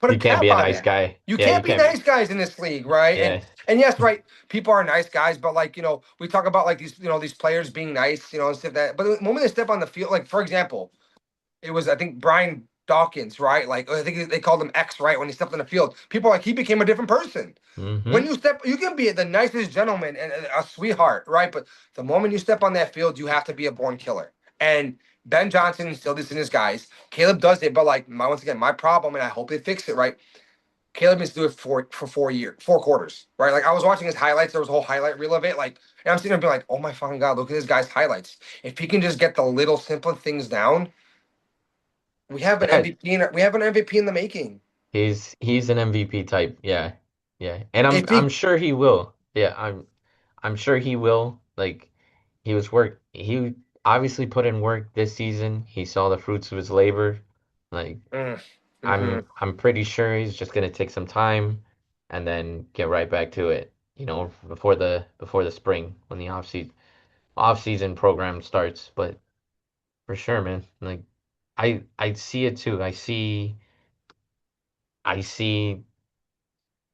put a You can't cap be a on nice that. guy. You Yeah, you can't be can't be. nice guys in this league, right? and Yeah. and yes, right, people are nice guys, but like we talk about like these players being nice, and stuff that, but the moment they step on the field, like for example, it was I think Brian Dawkins, right? Like I think they called him X, right? When he stepped on the field, people are like he became a different person. When Hmm. you can be the nicest gentleman and a sweetheart, right? But the moment you step on that field, you have to be a born killer. And Ben Johnson instilled this in his guys. Caleb does it, but like once again, my problem, and I hope they fix it, right? Caleb needs to do it for 4 years, 4 quarters, right? Like I was watching his highlights. There was a whole highlight reel of it. Like, and I'm sitting there being like, oh my fucking god, look at this guy's highlights. If he can just get the little simple things down, we have an Yeah, MVP. We have an MVP in the making. he's an MVP type. Yeah. Yeah. And I'm If I'm he, sure he will. Yeah, I'm sure he will. Like he obviously put in work this season. He saw the fruits of his labor. Like mm, hmm I'm pretty sure he's just gonna take some time and then get right back to it, before the spring when the off season program starts. But for sure, man. Like I see it too. I see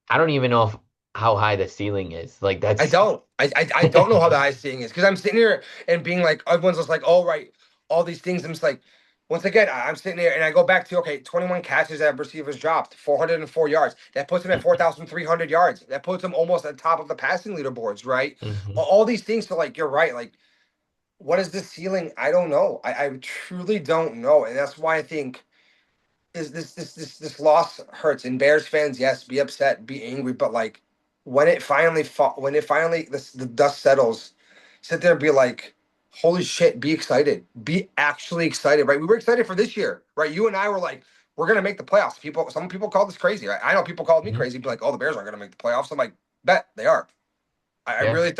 I don't even know how high the ceiling is. Like I that's don't. I don't know how the high seeing is because I'm sitting here and being like, everyone's just like, oh, right, all these things. I'm just like, once again, I'm sitting there and I go back to, okay, 21 catches that receivers dropped, 404 yards. That puts him at 4,300 yards. That puts him almost at the top of the passing leaderboards, right? hmm All these things. So, like, you're right. Like, what is the ceiling? I don't know. I truly don't know. And that's why I think is this loss hurts, and Bears fans, yes, be upset, be angry, but like when it finally the dust settles, sit there and be like, holy shit, be excited, be actually excited, right? We were excited for this year, right? You and I were like, we're gonna make the playoffs. Some people called this crazy, right? I know people called me hmm crazy, be like, oh, the Bears aren't gonna make the playoffs. I'm like, bet they are. Yeah.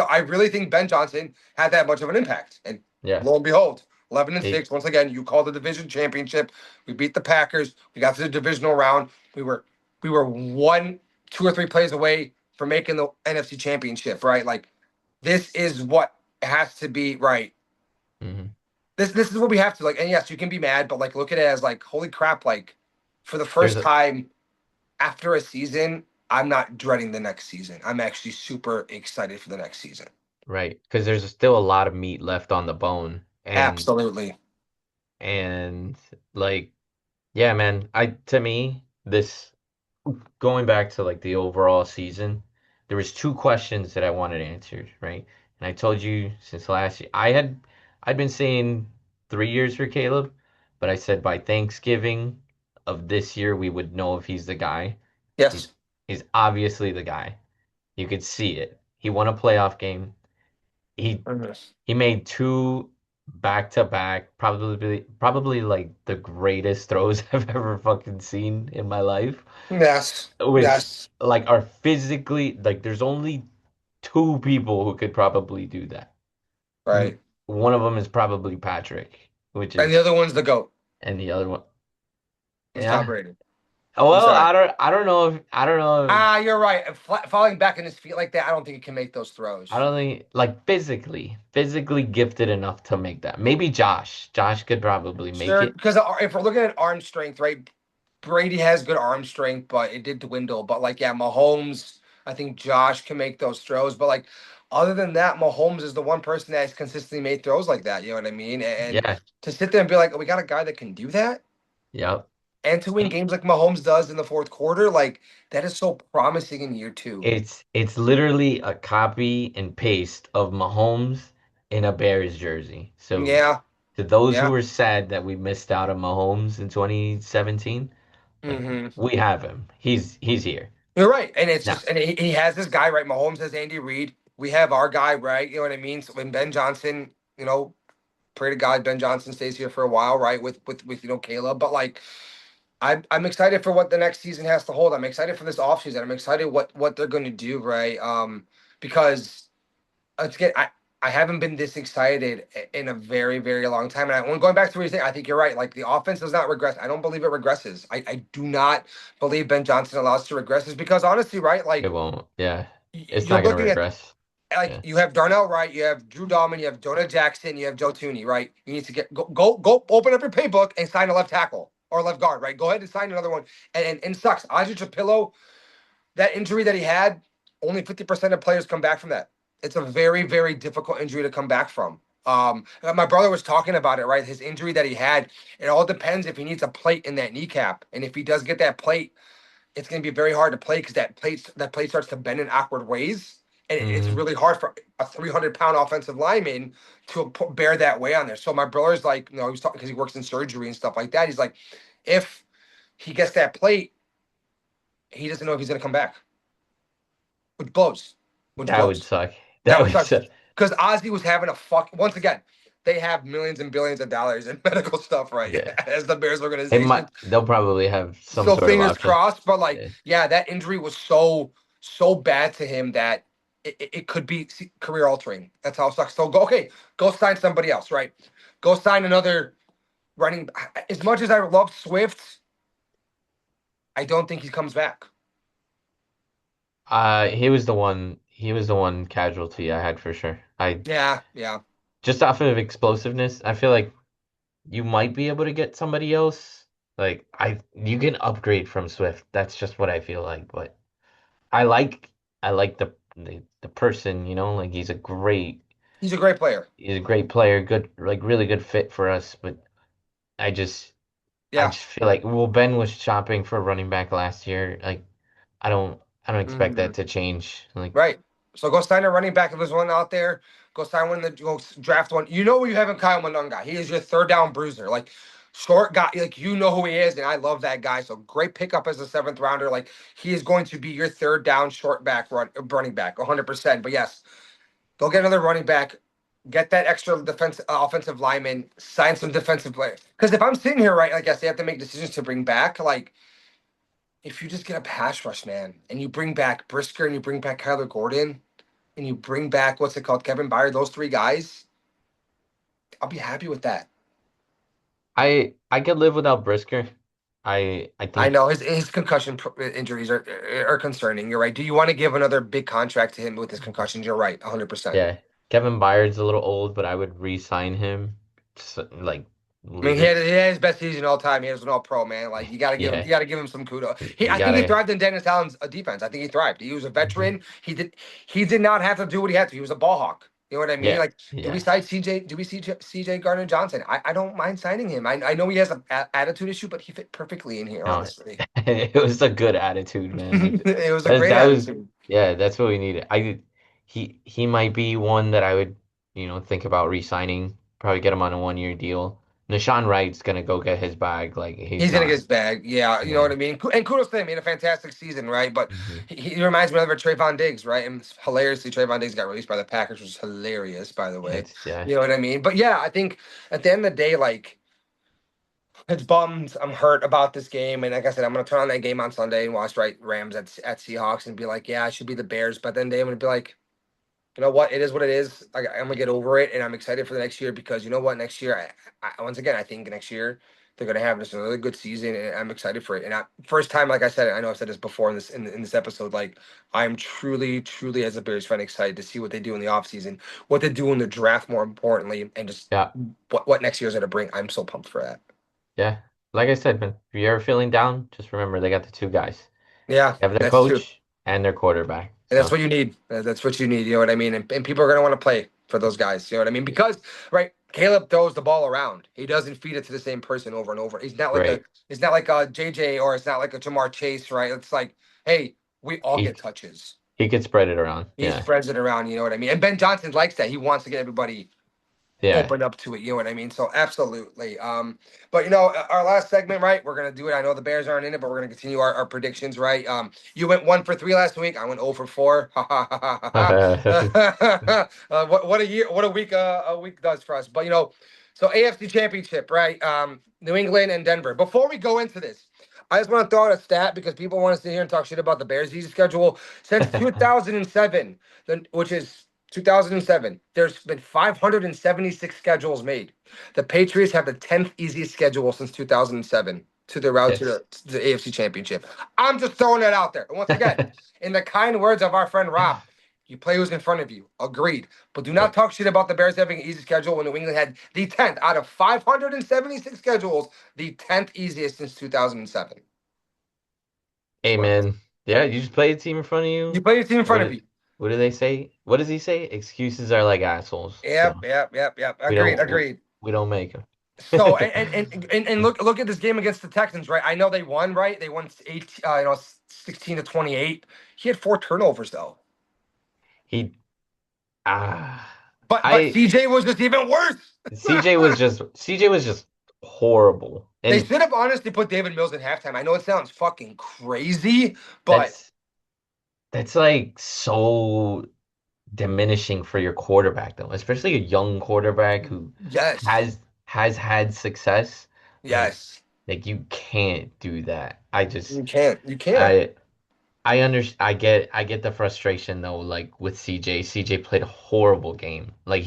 I really think Ben Johnson had that much of an impact. And Yeah. lo and behold, 11 and He, 6. Once again, you called the division championship. We beat the Packers. We got to the divisional round. We were one, 2 or 3 plays away from making the NFC championship, right? Like this is what has to be right. hmm This is what we have to like. And yes, you can be mad, but like look at it as like, holy crap, like for the there's first a time after a season, I'm not dreading the next season. I'm actually super excited for the next season. Right, because there's still a lot of meat left on the bone, Absolutely. and like, yeah, man. To me, this going back to like the overall season, there was two questions that I wanted answered, right? And I told you since last year, I'd been saying 3 years for Caleb, but I said by Thanksgiving of this year we would know if he's the guy. He's Yes. he's obviously the guy. You could see it. He won a playoff game. He Mhm. he made two back to back, probably like the greatest throws I've ever fucking seen in my life, Yes. which Yes. like are physically like there's only two people who could probably do that. Right. One of them is probably Patrick, which And the is other one's the GOAT. and the other one, Who's Tom yeah. Brady? I'm Well, sorry. I don't know if You're right. Falling back in his feet like that, I don't think he can make those I throws. don't think like physically gifted enough to make that. Maybe Josh. Josh could probably make Sure, it. because if we're looking at arm strength, right? Brady has good arm strength, but it did dwindle. But like, yeah, Mahomes, I think Josh can make those throws. But like, other than that, Mahomes is the one person that has consistently made throws like that. You know what I mean? And Yeah. to sit there and be like, oh, we got a guy that can do that, Yep. and to win games like Mahomes does in the fourth quarter, like that is so promising in year two. It's literally a copy and paste of Mahomes in a Bears jersey. So Yeah, to those who yeah. were sad that we missed out on Mahomes in 2017, like hmm we have him. He's here. You're right, and it's Now, just, and he has this guy, right? Mahomes has Andy Reid. We have our guy, right? You know what I mean? So when Ben Johnson, Pray to God Ben Johnson stays here for a while, right? With Caleb. But like I'm excited for what the next season has to hold. I'm excited for this offseason. I'm excited what they're going to do, right? Because again, I haven't been this excited in a very, very long time. And when going back to what you're saying, I think you're right. Like the offense does not regress. I don't believe it regresses. I do not believe Ben Johnson allows to regresses because honestly, right? It Like won't. Yeah. It's you're not gonna looking at regress. like Yeah. you have Darnell Wright, you have Drew Dahlman, you have Jonah Jackson, you have Joe Tooney, right? You need to go open up your playbook and sign a left tackle or left guard, right? Go ahead and sign another one. And sucks. Audrey Chapillo, that injury that he had, only 50% of players come back from that. It's a very, very difficult injury to come back from. My brother was talking about it, right? His injury that he had, it all depends if he needs a plate in that kneecap. And if he does get that plate, it's going to be very hard to play because that plate starts to bend in awkward ways. And it's Hmm. really hard for a 300-pound offensive lineman to bear that weight on there. So my brother's like, he's talking because he works in surgery and stuff like that. He's like, if he gets that plate, he doesn't know if he's going to come back, which blows, which That would blows. suck. That That would would suck suck. because Ozzy was having a once again. They have millions and billions of dollars in medical stuff, right? Yeah. As the Bears It might organization. they'll probably have some So sort of fingers option. crossed, but like, Yeah. yeah, that injury was so bad to him that it could be career altering. That's how it sucks. So go sign somebody else, right? Go sign another running. As much as I love Swift, I don't think he comes back. He was the one casualty I had for sure. I Yeah, yeah. just off of explosiveness, I feel like you might be able to get somebody else. Like you can upgrade from Swift. That's just what I feel like. But I like I like the person, like He's a great player. he's a great player, good like really good fit for us. But I just I Yeah. just feel like well Ben was shopping for a running back last year. Like I don't expect Mhm. that to change. Like Right. So go sign a running back if there's one out there. Go sign one that go draft one. You know what you have in Kyle Monunga. He is your third down bruiser. Like short guy, like you know who he is, and I love that guy. So great pickup as a seventh rounder. Like he is going to be your third down short back running back, 100%. But yes, go get another running back. Get that extra offensive lineman. Sign some defensive players. Because if I'm sitting here, right, like I say, I have to make decisions to bring back. Like if you just get a pass rush, man, and you bring back Brisker and you bring back Kyler Gordon and you bring back what's it called, Kevin Byard, those three guys, I'll be happy with that. I could live without Brisker. I I think know his concussion injuries are concerning. You're right. Do you want to give another big contract to him with his concussions? You're right, 100%. yeah, Kevin Byard's a little old, but I would re-sign him. Like I mean, leave it. he had his best season all time. He was an All Pro, man. Like Yeah, you gotta give him some kudos. you I think he gotta. thrived in Dennis Allen's defense. I think he thrived. He was a Mhm. veteran. He did not have to do what he had to. He was a ball hawk. You know what I mean? Yeah, Like, do we yeah. sign CJ? Do we see CJ Gardner Johnson? I don't mind signing him. I know he has a attitude issue, but he fit perfectly in here, No, honestly. it was a good attitude, man. Like It was a that great that was attitude. yeah, that's what we needed. He might be one that I would, think about re-signing. Probably get him on a 1-year deal. Nashawn Wright's gonna go get his bag. Like he's He's gonna get not. his bag. Yeah, you know Yeah. what I mean. And kudos to him. He had a fantastic season, right? But Mhm. he reminds me of Trayvon Diggs, right? And hilariously, Trayvon Diggs got released by the Packers, which is hilarious, by the way. Yeah. You know what I mean? But yeah, I think at the end of the day, like it's bummed. I'm hurt about this game, and like I said, I'm gonna turn on that game on Sunday and watch right Rams at Seahawks and be like, yeah, I should be the Bears. But then I'm gonna be like, you know what? It is what it is. I'm gonna get over it, and I'm excited for the next year because you know what? Next year, once again, I think next year they're gonna have just another good season, and I'm excited for it. And first time, like I said, I know I've said this before in this episode, like I'm truly, truly as a Bears fan excited to see what they do in the offseason, what they do in the draft, more importantly, and just Yeah. what next year's gonna bring. I'm so pumped for that. Yeah. Like I said, man, if you're ever feeling down, just remember they got the two guys. Yeah, They have their that's true. coach and their quarterback. And that's So what you need. That's what you need. You know what I mean? And people are going to want to play for those guys. You know what I mean? Because, right, Caleb throws the ball around. He doesn't feed it to the same person over and over. right. He's not like a JJ or it's not like a Jamar Chase, right? It's like, hey, we all He get touches. he could spread it around. He Yeah. spreads it around. You know what I mean? And Ben Johnson likes that. He wants to get everybody Yeah. open up to it. You know what I mean? So absolutely. But our last segment, right? We're gonna do it. I know the Bears aren't in it, but we're gonna continue our predictions, right? You went 1 for 3 last week. I went 0 for 4. Ha ha ha ha ha. What a year, what a week does for us. But So AFC Championship, right? New England and Denver. Before we go into this, I just want to throw out a stat because people want to sit here and talk shit about the Bears' easy schedule. Since 2007, which is 2007, there's been 576 schedules made. The Patriots have the 10th easiest schedule since 2007 to the route to Yes. the AFC Championship. I'm just throwing that out there. And once again, in the kind words of our friend Rob, you play who's in front of you. Agreed. But do not Yep. talk shit about the Bears having an easy schedule when New England had the 10th out of 576 schedules, the 10th easiest since 2007. Just Hey want to, man, yeah, you just play a team in front of you you. play your team in What front of do, you. what do they say? What does he say? Excuses are like assholes. Yep, So yep, yep, yep. we Agreed, don't agreed. we don't make them. So and look at this game against the Texans, right? I know they won, right? They won 16 to 28. He had 4 turnovers though. He ah But I CJ was just even worse. CJ was just horrible. They And should have honestly put David Mills at halftime. I know it sounds fucking crazy, but that's that's like so diminishing for your quarterback though, especially a young quarterback who yes, has had success. Like yes, you can't do that. I just you can't. You can't. I I get the frustration though, like with CJ. CJ played a horrible game. Like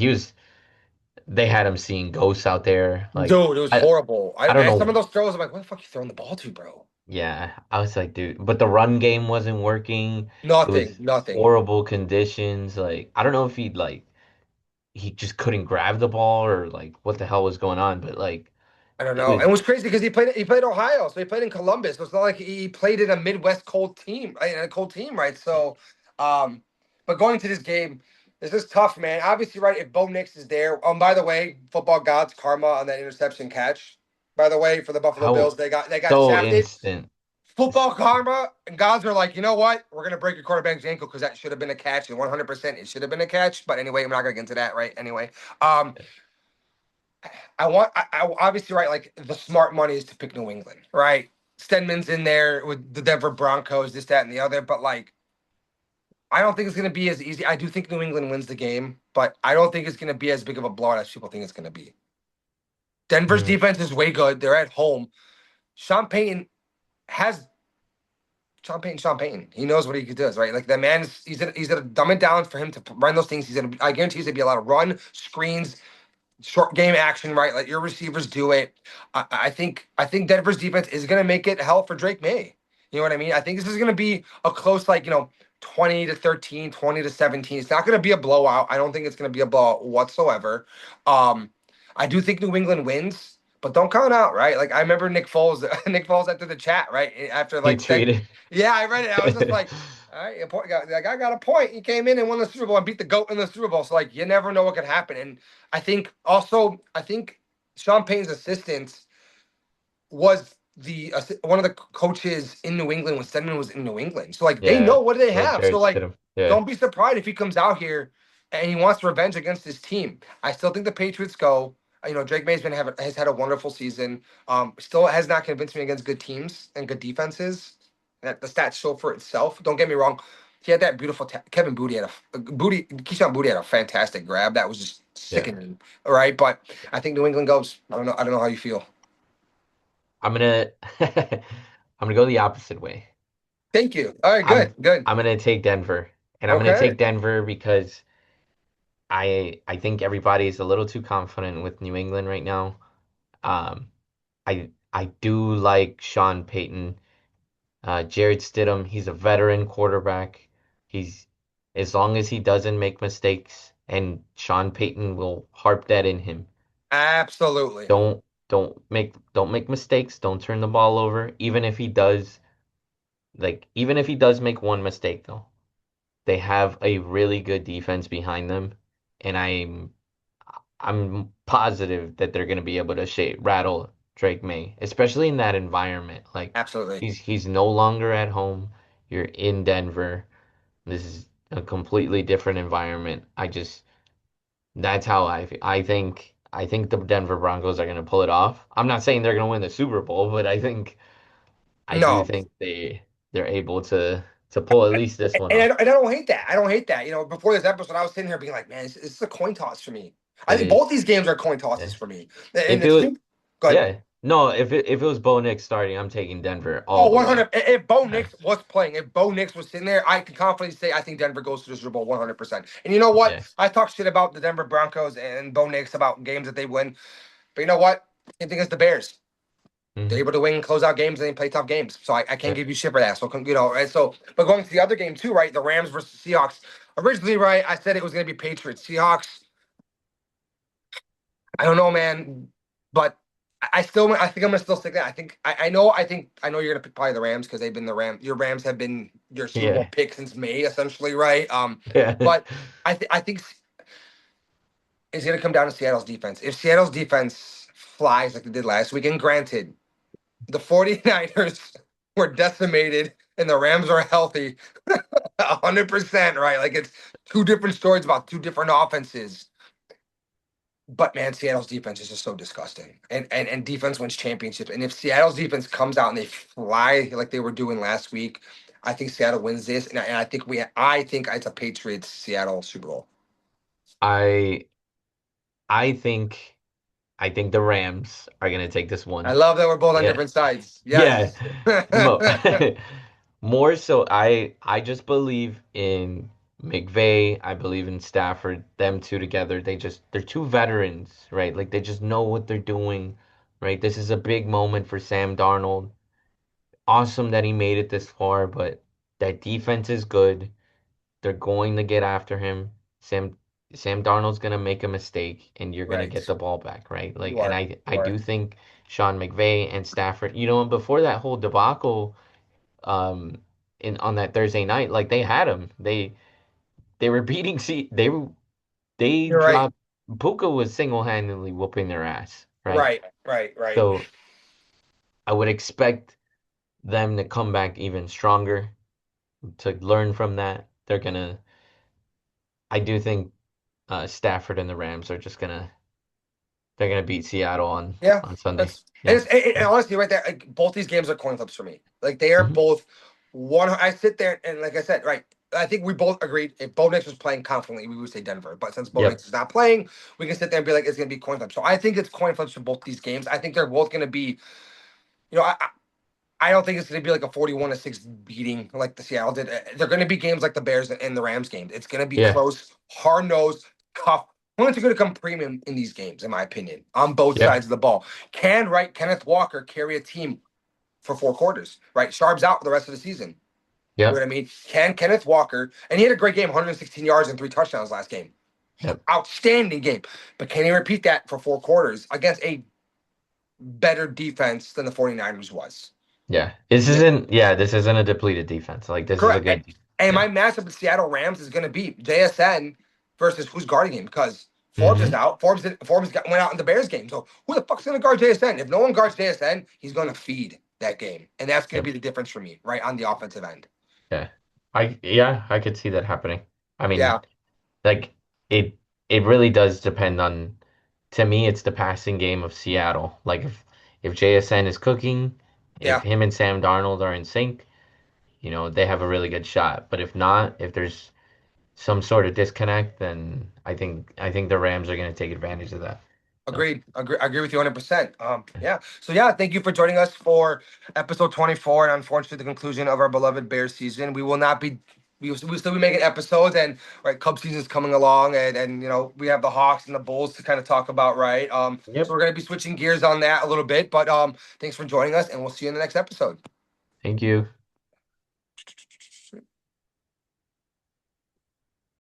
they had him seeing ghosts out there. Like Dude, it was horrible. I don't Some of know. those throws, I'm like, what the fuck you throwing the ball to, bro? Yeah, I was like, dude, but the run game wasn't working. It Nothing, was nothing. horrible conditions. Like I don't know if he just couldn't grab the ball or like what the hell was going on, but like I don't it know. And was it was crazy because he played Ohio, so he played in Columbus. So it's not like he played in a Midwest cold team, right? In a cold team, right? So, um, but going to this game, this is tough, man. Obviously, right? If Bo Nix is there, by the way, football gods karma on that interception catch. By the way, for the Buffalo how Bills, they got so shafted. instant. Football karma and gods are like, you know what? We're gonna break your quarterback's ankle because that should have been a catch, and 100% it should have been a catch. But anyway, I'm not gonna get into that, right? Anyway, um, I obviously right, like the smart money is to pick New England, right? Stedman's in there with the Denver Broncos, this, that, and the other, but like I don't think it's gonna be as easy. I do think New England wins the game, but I don't think it's gonna be as big of a blowout as people think it's gonna be. Denver's Mm, defense is way good. They're at home. Sean Payton has Sean Payton, Sean Payton. He knows what he does, right? Like the man is he's gonna dumb it down for him to run those things. I guarantee he's gonna be a lot of run screens, short game action, right? Let your receivers do it. I think Denver's defense is going to make it hell for Drake May. You know what I mean? I think this is going to be a close, like 20 to 13, 20 to 17. It's not going to be a blowout. I don't think it's going to be a blowout whatsoever. Um, I do think New England wins, but don't count out, right? Like I remember Nick Foles, Nick Foles after the chat, right? After he like saying, tweeted. yeah, I read it. I was just like, all right, like I got a point. He came in and won the Super Bowl and beat the GOAT in the Super Bowl. So like, you never know what could happen. And I think Sean Payton's assistant was the one of the coaches in New England when Stedman was in New England. So like they Yeah, know what they yeah, have. So Jared like Stidham. Yeah, don't be surprised if he comes out here and he wants revenge against his team. I still think the Patriots go. Drake May's has had a wonderful season. Still has not convinced me against good teams and good defenses. That the stats show for itself. Don't get me wrong. He had that beautiful Kevin Booty had a Booty Keyshawn Booty had a fantastic grab. That was just yeah. sickening. All right, but I think New England goes. I don't know. I don't know how you feel. I'm gonna I'm gonna go the opposite way. Thank you. All right, I'm good, good. I'm gonna take Denver, and I'm gonna Okay. take Denver because I think everybody's a little too confident with New England right now. Um, I do like Sean Payton, Jared Stidham. He's a veteran quarterback. He's as long as he doesn't make mistakes, and Sean Payton will harp that in him. Absolutely. Don't make mistakes. Don't turn the ball over. Even if he does make one mistake though, they have a really good defense behind them, and I'm positive that they're going to be able to rattle Drake May, especially in that environment. Like Absolutely. he's no longer at home. You're in Denver. This is a completely different environment. That's how I think the Denver Broncos are going to pull it off. I'm not saying they're going to win the Super Bowl, but I do No. think they're able to pull at least this one And off. I don't hate that. I don't hate that. Before this episode, I was sitting here being like, man, this is a coin toss for me. I It think is. both these games are coin tosses Yeah. for me. And If the it was, thing, but yeah. No, if it was Bo Nix starting, I'm taking Denver all oh, the way. 100. If Bo Yeah. Nix was playing, if Bo Nix was sitting there, I can confidently say I think Denver goes to the Super Bowl 100%. And you know what? Yeah. I talk shit about the Denver Broncos and Bo Nix about games that they win. But you know what? Same thing as the Bears. They're Hmm. able to win closeout games and they play tough games. So I can't Yeah. give you shit for that. So, you know, and so, but going to the other game too, right? The Rams versus Seahawks. Originally, right, I said it was going to be Patriots. Seahawks, I don't know, man. But I think I'm gonna still stick that. I know you're gonna pick probably the Rams because they've been the Rams. Your Rams have been your Super Bowl Yeah. pick since May, essentially, right? Yeah. But I think it's gonna come down to Seattle's defense. If Seattle's defense flies like they did last week, and granted, the 49ers were decimated and the Rams are healthy 100%, right? Like it's two different stories about two different offenses. But man, Seattle's defense is just so disgusting. And defense wins championships. And if Seattle's defense comes out and they fly like they were doing last week, I think Seattle wins this. And I think it's a Patriots Seattle Super Bowl. I I think I think the Rams are gonna take this I one. love that we're both on Yeah. different sides. Yeah. Yes. Mo More so I just believe in McVay, I believe in Stafford, them two together. They're two veterans, right? Like they just know what they're doing, right? This is a big moment for Sam Darnold. Awesome that he made it this far, but that defense is good. They're going to get after him. Sam Darnold's gonna make a mistake and you're gonna Right. get the ball back, right? Like You and are. I You are. do think Sean McVay and Stafford, before that whole debacle um in on that Thursday night, like they had him. They were beating they You're right. dropped Puka was single-handedly whooping their ass, right? Right. Right. Right. So I would expect them to come back even stronger to learn from that. I do think Stafford and the Rams are just they're gonna beat Seattle Yeah, on Sunday. that's and Yeah. it's and honestly right there. Like both these games are coin flips for me. Like they are Hmm. both one. I sit there and like I said, right. I think we both agreed if Bo Nix was playing confidently, we would say Denver. But since Bo Yep. Nix is not playing, we can sit there and be like, it's going to be coin flips. So I think it's coin flips for both these games. I think they're both going to be, you know, I don't think it's going to be like a 41-6 beating like the Seattle did. They're going to be games like the Bears and the Rams game. It's going to be Yeah. close, hard nosed, tough. Points are going to come premium in these games, in my opinion, on both Yeah. sides of the ball. Can Kenneth Walker carry a team for 4 quarters? Right, Sharp's out for the rest of the season. You know Yep. what I mean? Can Kenneth Walker, and he had a great game, 116 yards and 3 touchdowns last game. Yep. Outstanding game. But can he repeat that for 4 quarters against a better defense than the 49ers was? Yeah. This isn't a depleted defense. Like this is a Correct. good And yeah. my matchup with Seattle Rams is going to be JSN versus who's guarding him because Forbes is Hmm. out. Went out in the Bears game. So who the fuck's going to guard JSN? If no one guards JSN, he's going to feed that game. And that's going to Yep. be the difference for me, right, on the offensive end. Yeah. I could see that happening. I mean, Yeah. like it it really does depend on to me it's the passing game of Seattle. Like if JSN is cooking, if Yeah. him and Sam Darnold are in sync, they have a really good shot. But if not, if there's some sort of disconnect, then I think the Rams are going to take advantage of that. So, Agreed. I agree with you 100%. Yeah. So yeah, thank you for joining us for episode 24 and unfortunately the conclusion of our beloved Bears season. We will not be we still be making episodes and right Cub season's coming along and we have the Hawks and the Bulls to kind of talk about, right? So yep. we're gonna be switching gears on that a little bit, but thanks for joining us and we'll see you in the next episode. Thank you.